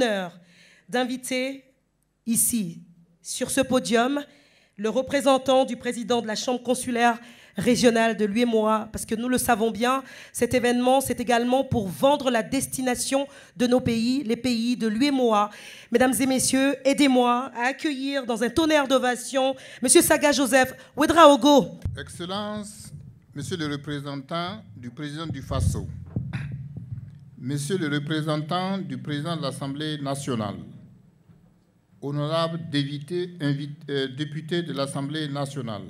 l'honneur d'inviter ici, sur ce podium, le représentant du président de la Chambre consulaire régionale de l'UEMOA, parce que nous le savons bien, cet événement, c'est également pour vendre la destination de nos pays, les pays de l'UEMOA. Mesdames et messieurs, aidez-moi à accueillir dans un tonnerre d'ovation M. Saga Joseph Ouedraogo. Excellences, Monsieur le représentant du président du Faso, Monsieur le représentant du président de l'Assemblée nationale, honorables députés de l'Assemblée nationale,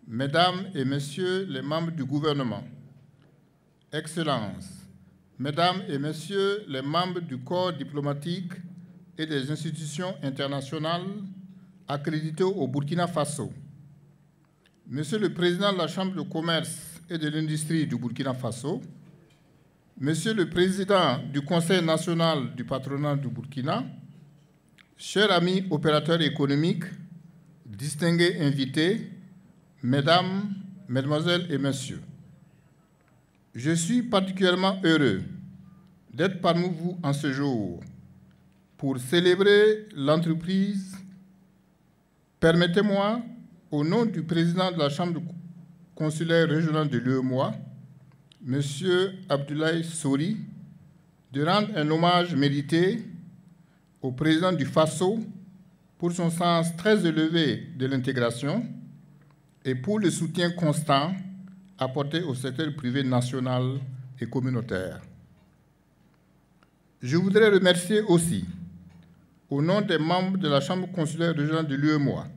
Mesdames et Messieurs les membres du gouvernement, Excellences, Mesdames et Messieurs les membres du corps diplomatique et des institutions internationales accréditées au Burkina Faso, Monsieur le Président de la Chambre de commerce et de l'industrie du Burkina Faso, Monsieur le Président du Conseil national du patronat du Burkina, chers amis opérateurs économiques, distingués invités, Mesdames, Mesdemoiselles et Messieurs, je suis particulièrement heureux d'être parmi vous en ce jour pour célébrer l'entreprise. Permettez-moi, au nom du président de la Chambre consulaire régionale de l'UEMOA, M. Abdoulaye Sori, de rendre un hommage mérité au président du Faso pour son sens très élevé de l'intégration et pour le soutien constant apporté au secteur privé national et communautaire. Je voudrais remercier aussi, au nom des membres de la Chambre consulaire régionale de l'UEMOA,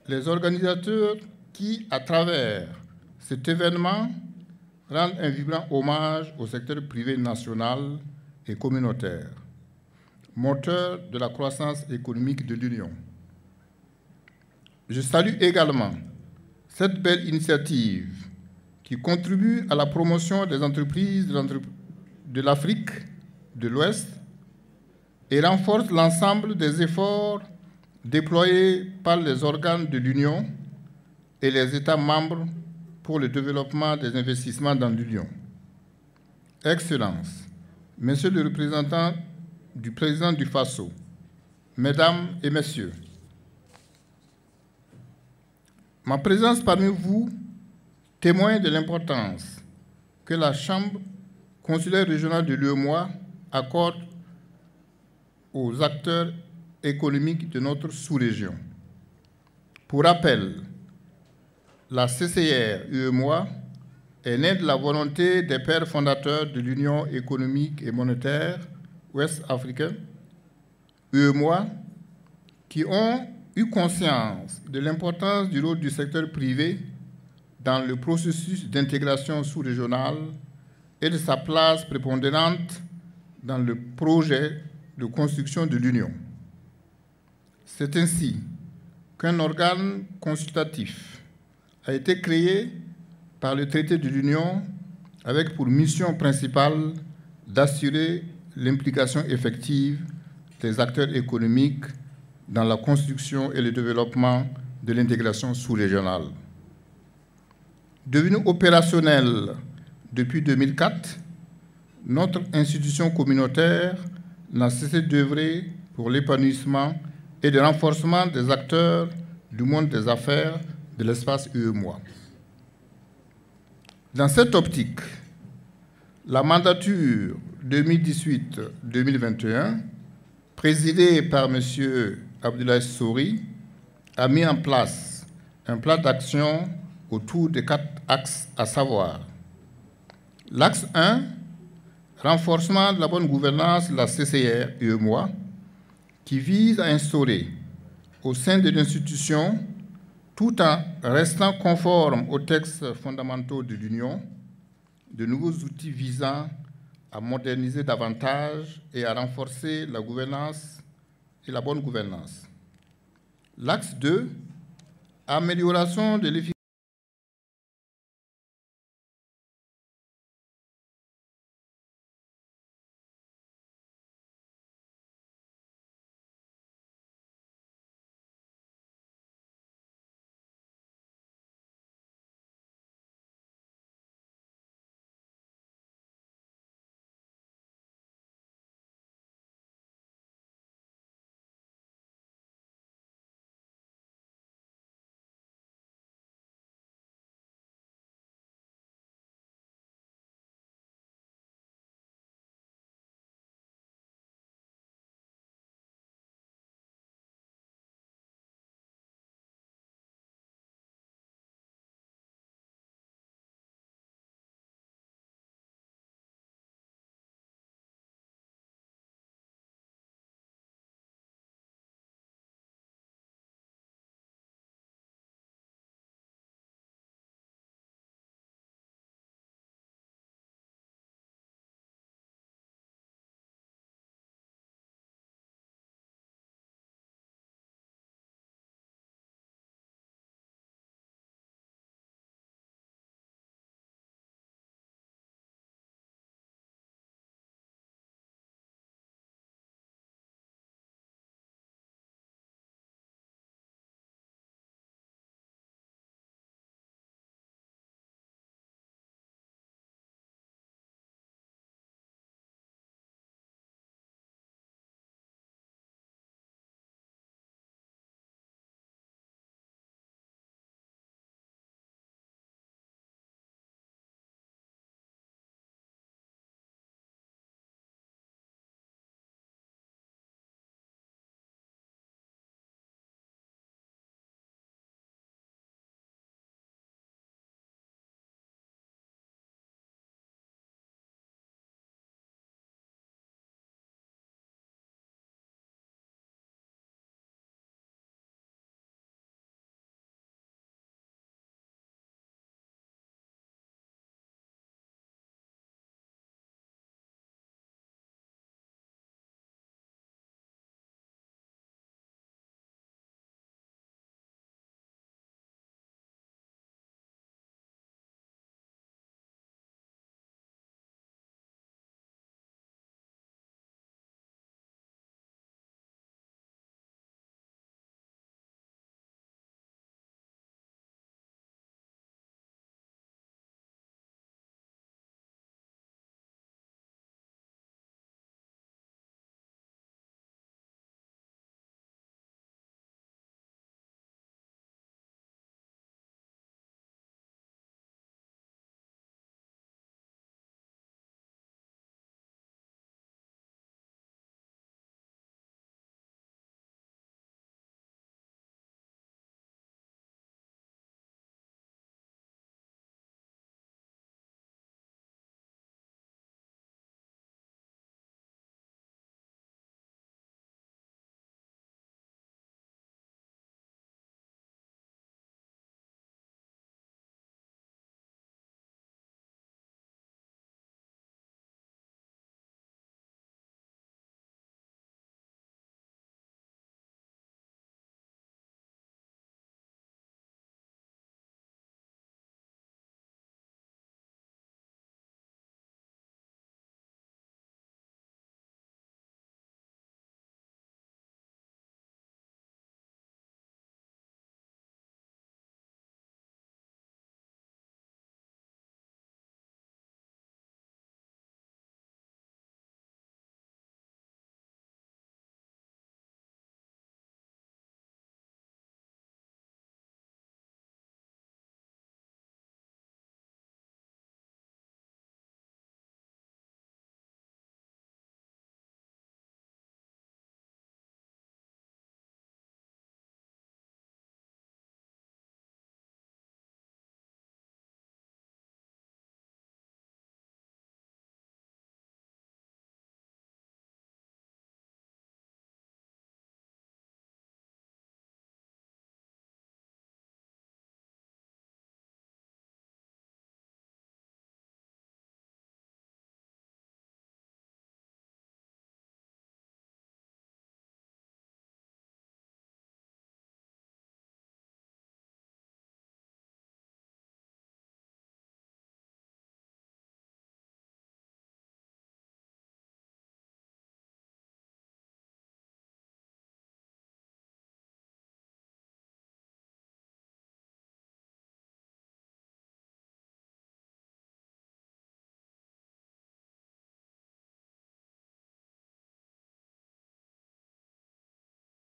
les organisateurs qui, à travers cet événement, rendent un vibrant hommage au secteur privé national et communautaire, moteur de la croissance économique de l'Union. Je salue également cette belle initiative qui contribue à la promotion des entreprises de l'Afrique de l'Ouest et renforce l'ensemble des efforts déployés par les organes de l'Union et les États membres pour le développement des investissements dans l'Union. Excellences, Monsieur le représentant du président du Faso, Mesdames et Messieurs, ma présence parmi vous témoigne de l'importance que la Chambre consulaire régionale de l'UEMOA accorde aux acteurs économiques de notre sous-région. Pour rappel, la CCR UEMOA est née de la volonté des pères fondateurs de l'Union économique et monétaire ouest-africaine, UEMOA, qui ont eu conscience de l'importance du rôle du secteur privé dans le processus d'intégration sous-régionale et de sa place prépondérante dans le projet de construction de l'Union. C'est ainsi qu'un organe consultatif a été créé par le traité de l'Union avec pour mission principale d'assurer l'implication effective des acteurs économiques dans la construction et le développement de l'intégration sous-régionale. Devenue opérationnelle depuis 2004, notre institution communautaire n'a cessé d'œuvrer pour l'épanouissement et le renforcement des acteurs du monde des affaires de l'espace UEMOA. Dans cette optique, la mandature 2018-2021, présidée par M. Abdoulaye Sori, a mis en place un plan d'action autour de 4 axes, à savoir l'axe 1, renforcement de la bonne gouvernance de la CCR UEMOA, qui vise à instaurer au sein de l'institution, tout en restant conforme aux textes fondamentaux de l'Union, de nouveaux outils visant à moderniser davantage et à renforcer la gouvernance et la bonne gouvernance. L'axe 2, amélioration de l'efficacité